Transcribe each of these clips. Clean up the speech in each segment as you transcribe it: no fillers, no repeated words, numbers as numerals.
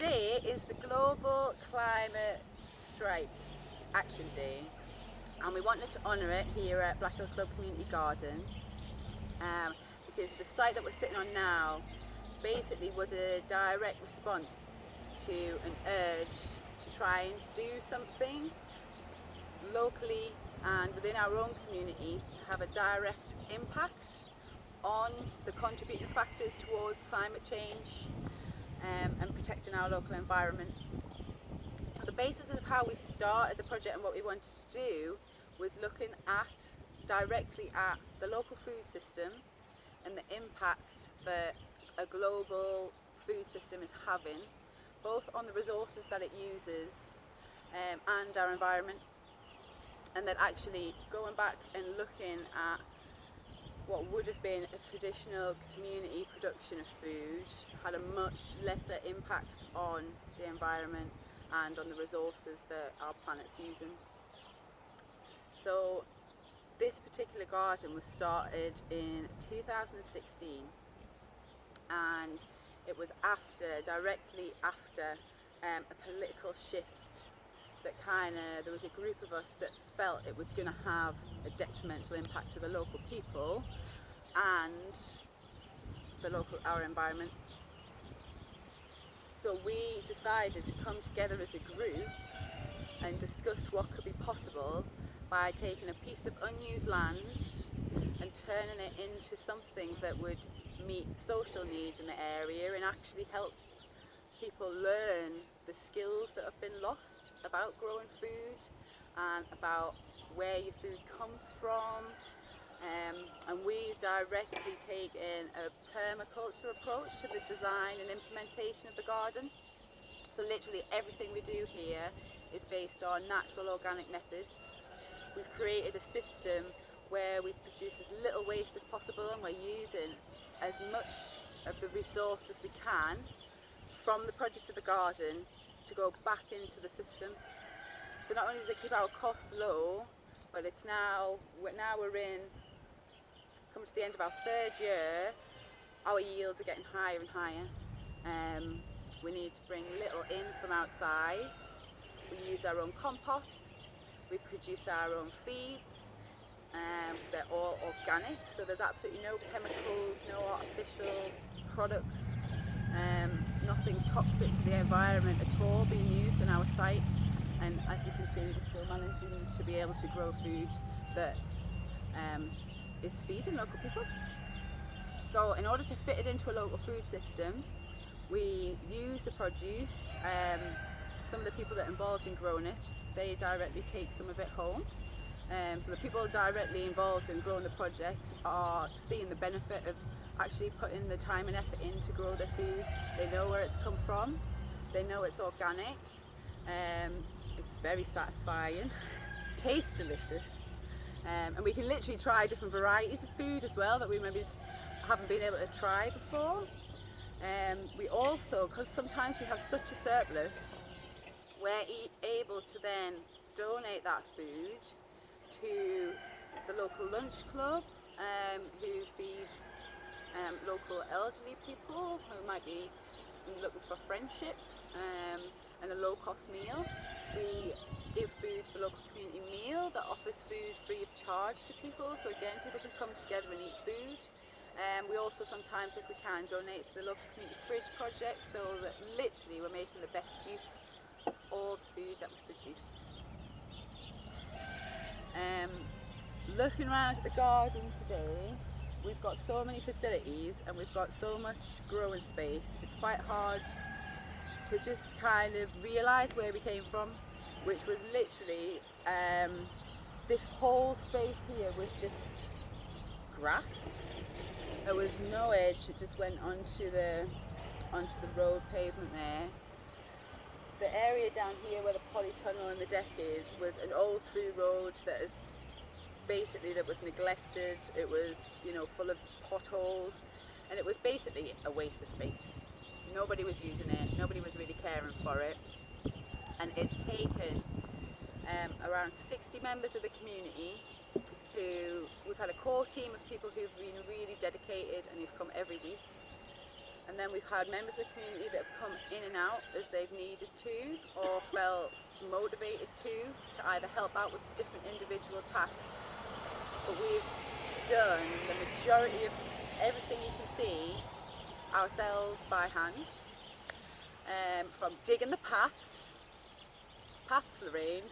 Today is the Global Climate Strike Action Day, and we wanted to honour it here at Blackhill Club Community Garden because the site that we're sitting on now basically was a direct response to an urge to try and do something locally and within our own community to have a direct impact on the contributing factors towards climate change and protecting our local environment. So the basis of how we started the project and what we wanted to do was looking directly at the local food system and the impact that a global food system is having, both on the resources that it uses and our environment, and then actually going back and looking at what would have been a traditional community production of food had a much lesser impact on the environment and on the resources that our planet's using. So this particular garden was started in 2016, and it was directly after a political shift that there was a group of us that felt it was going to have a detrimental impact to the local people and our environment. So we decided to come together as a group and discuss what could be possible by taking a piece of unused land and turning it into something that would meet social needs in the area and actually help people learn the skills that have been lost about growing food and about where your food comes from. And we've directly taken a permaculture approach to the design and implementation of the garden. So literally everything we do here is based on natural organic methods. We've created a system where we produce as little waste as possible, and we're using as much of the resource as we can from the produce of the garden to go back into the system. So not only does it keep our costs low, but it's we're come to the end of our third year, our yields are getting higher and higher. We need to bring little in from outside. We use our own compost, we produce our own feeds, they're all organic, so there's absolutely no chemicals, no artificial products, nothing toxic to the environment at all being used on our site. And as you can see, we're still managing to be able to grow food that is feeding local people. So in order to fit it into a local food system, we use the produce. Some of the people that are involved in growing it, they directly take some of it home. So the people directly involved in growing the project are seeing the benefit of actually putting the time and effort in to grow their food. They know where it's come from, they know it's organic, it's very satisfying, tastes delicious, and we can literally try different varieties of food as well that we maybe haven't been able to try before. We also, because sometimes we have such a surplus, we're able to then donate that food to the local lunch club who feed local elderly people who might be looking for friendship and a low-cost meal. We give food to the local community meal that offers food free of charge to people, so again people can come together and eat food. We also sometimes, if we can, donate to the local community fridge project, so that literally we're making the best use of all the food that we produce. Looking around at the garden today, we've got so many facilities and we've got so much growing space, it's quite hard to just kind of realise where we came from, which was literally this whole space here was just grass. There was no edge, it just went onto the road pavement there. The area down here where the polytunnel and the deck is was an old through road that was neglected. It was, full of potholes, and it was basically a waste of space. Nobody was using it, nobody was really caring for it, and it's taken around 60 members of the community we've had a core team of people who've been really dedicated and who've come every week, And then we've had members of the community that have come in and out as they've needed to, or felt motivated to either help out with different individual tasks. But we've done the majority of everything you can see ourselves by hand, from digging the paths, Lorraine.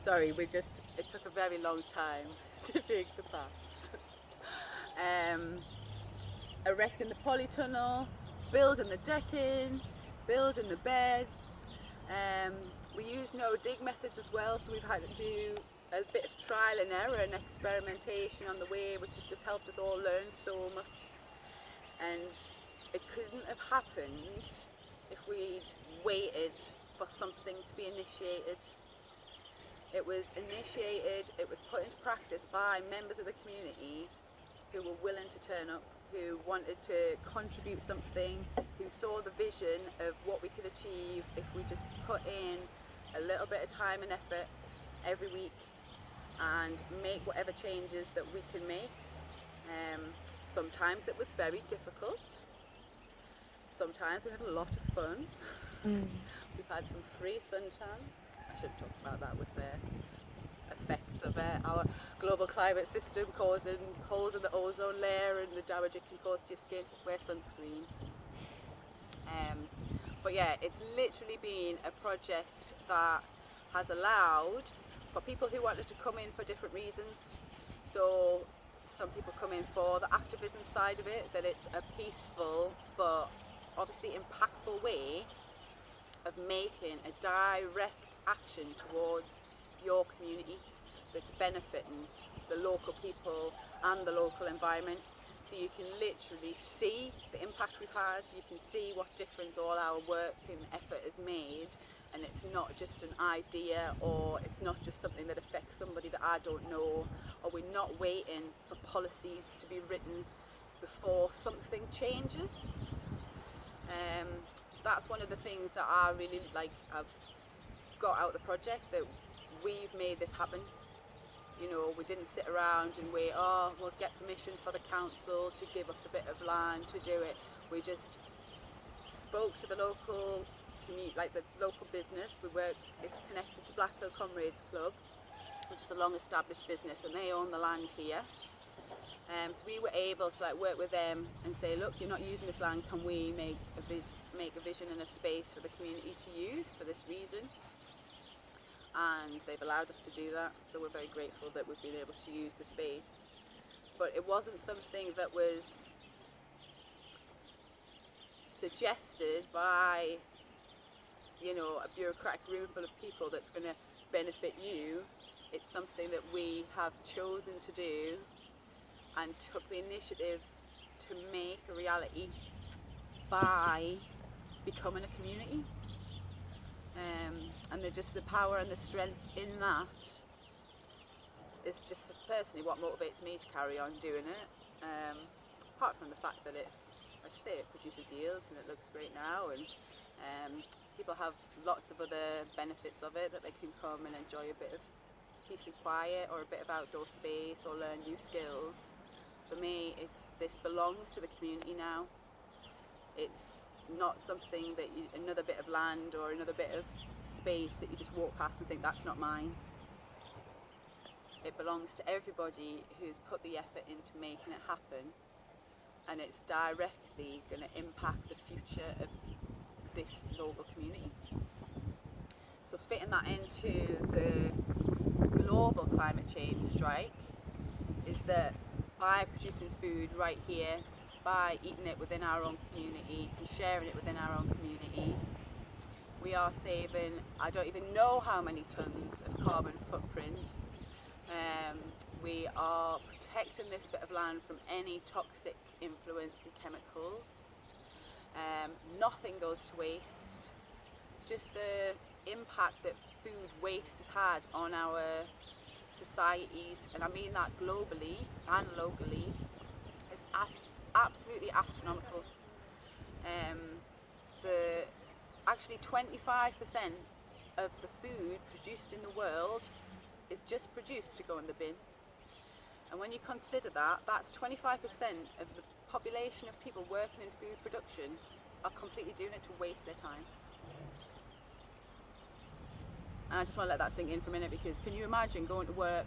Sorry, it took a very long time to dig the paths. Erecting the polytunnel, building the decking, building the beds. We use no dig methods as well, so we've had to do a bit of trial and error and experimentation on the way, which has just helped us all learn so much. And it couldn't have happened if we'd waited for something to be initiated. It was initiated, it was put into practice by members of the community who were willing to turn up, who wanted to contribute something, who saw the vision of what we could achieve if we just put in a little bit of time and effort every week and make whatever changes that we can make. Sometimes it was very difficult. Sometimes we had a lot of fun. We've had some free suntans. I should talk about that with the effects of our global climate system causing holes in the ozone layer and the damage it can cause to your skin. Wear sunscreen. But yeah, it's literally been a project that has allowed for people who wanted to come in for different reasons. So some people come in for the activism side of it, that it's a peaceful but obviously impactful way of making a direct action towards your community that's benefiting the local people and the local environment. So you can literally see the impact we've had, you can see what difference all our work and effort has made, and it's not just an idea, or it's not just something that affects somebody that I don't know, or we're not waiting for policies to be written before something changes. That's one of the things that I really I've got out of the project, that we've made this happen. You know, we didn't sit around and wait, we'll get permission for the council to give us a bit of land to do it. We just spoke to the local community, the local business. It's connected to Blackhill Club, which is a long established business, and they own the land here. So we were able to work with them and say, look, you're not using this land, can we make a vision and a space for the community to use for this reason? And they've allowed us to do that, so we're very grateful that we've been able to use the space. But it wasn't something that was suggested by, a bureaucratic room full of people that's going to benefit you. It's something that we have chosen to do and took the initiative to make a reality by becoming a community. And just the power and the strength in that is just personally what motivates me to carry on doing it. Apart from the fact that it produces yields and it looks great now, and people have lots of other benefits of it, that they can come and enjoy a bit of peace and quiet, or a bit of outdoor space, or learn new skills. For me, this belongs to the community now. It's not something that another bit of land or another bit of space that you just walk past and think that's not mine. It belongs to everybody who's put the effort into making it happen, and it's directly going to impact the future of this local community. So fitting that into the global climate change strike is that by producing food right here, by eating it within our own community and sharing it within our own community, we are saving, I don't even know how many tons of carbon footprint. We are protecting this bit of land from any toxic influence and chemicals. Nothing goes to waste. Just the impact that food waste has had on our societies, and I mean that globally and locally, is absolutely astronomical. Actually 25% of the food produced in the world is just produced to go in the bin. And when you consider that, that's 25% of the population of people working in food production are completely doing it to waste their time. And I just want to let that sink in for a minute, because can you imagine going to work,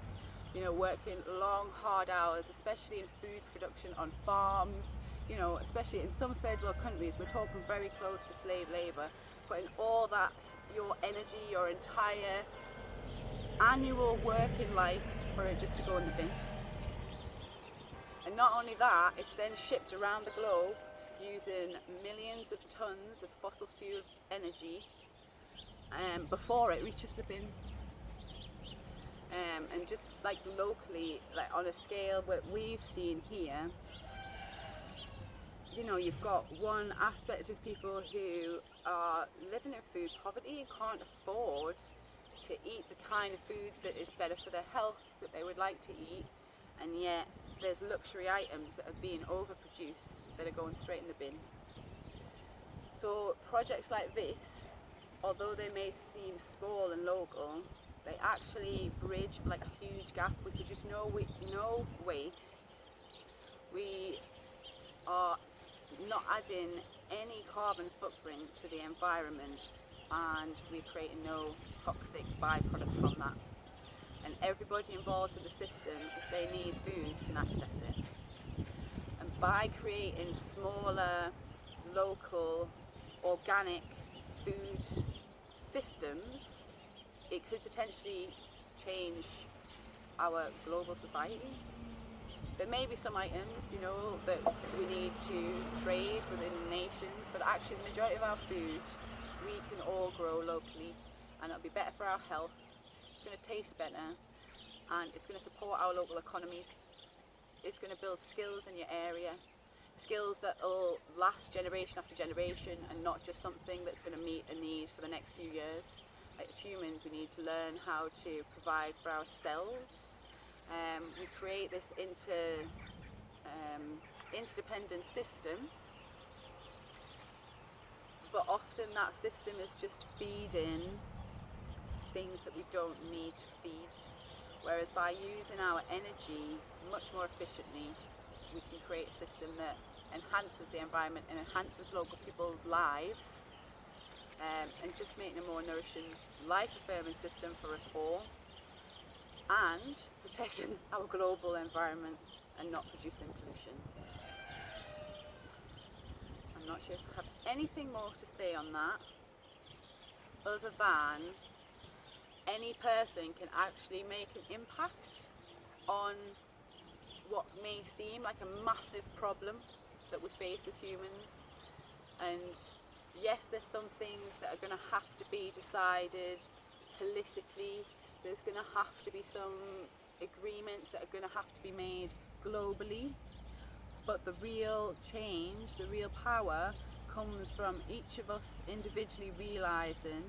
you know, working long, hard hours, especially in food production on farms, you know, especially in some third world countries, we're talking very close to slave labour, putting all that, your energy, your entire annual working life for it just to go in the bin. And not only that, it's then shipped around the globe using millions of tons of fossil fuel energy before it reaches the bin. And just like locally, like on a scale what we've seen here, you know, you've got one aspect of people who are living in food poverty and can't afford to eat the kind of food that is better for their health that they would like to eat, and yet there's luxury items that are being overproduced that are going straight in the bin. So projects like this, although they may seem small and local, they actually bridge like a huge gap. We produce no waste. We are not adding any carbon footprint to the environment, and we're creating no toxic byproduct from that. And everybody involved in the system, if they need food, can access it. And by creating smaller, local, organic food systems, it could potentially change our global society. There may be some items, you know, that we need to trade within nations, but actually the majority of our food we can all grow locally, and it'll be better for our health. It's going to taste better, and it's going to support our local economies. It's going to build skills in your area, skills that will last generation after generation, and not just something that's going to meet a need for the next few years. As humans, we need to learn how to provide for ourselves. We create this interdependent system, but often that system is just feeding things that we don't need to feed. Whereas by using our energy much more efficiently, we can create a system that enhances the environment and enhances local people's lives, and just making a more nourishing, life-affirming system for us all, and protecting our global environment and not producing pollution. I'm not sure if I have anything more to say on that, other than any person can actually make an impact on what may seem like a massive problem that we face as humans. And yes, there's some things that are going to have to be decided politically. There's going to have to be some agreements that are going to have to be made globally. But the real change, the real power, comes from each of us individually realising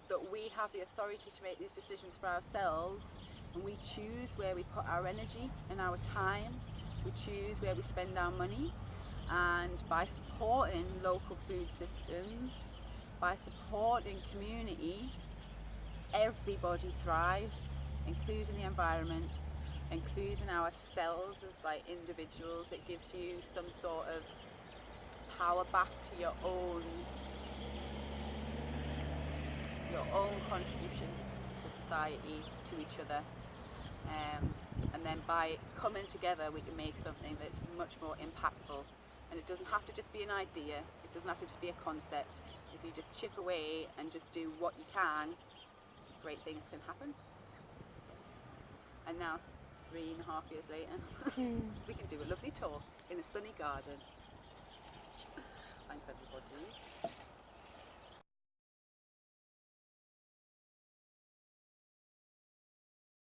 that we have the authority to make these decisions for ourselves, and we choose where we put our energy and our time. We choose where we spend our money, and by supporting local food systems, by supporting community, everybody thrives, including the environment, including ourselves as like individuals. It gives you some sort of power back to your own contribution to society, to each other, and then by coming together we can make something that's much more impactful. And it doesn't have to just be an idea, it doesn't have to just be a concept. If you just chip away and just do what you can, great things can happen. And now, 3.5 years later, we can do a lovely talk in a sunny garden. Thanks everybody.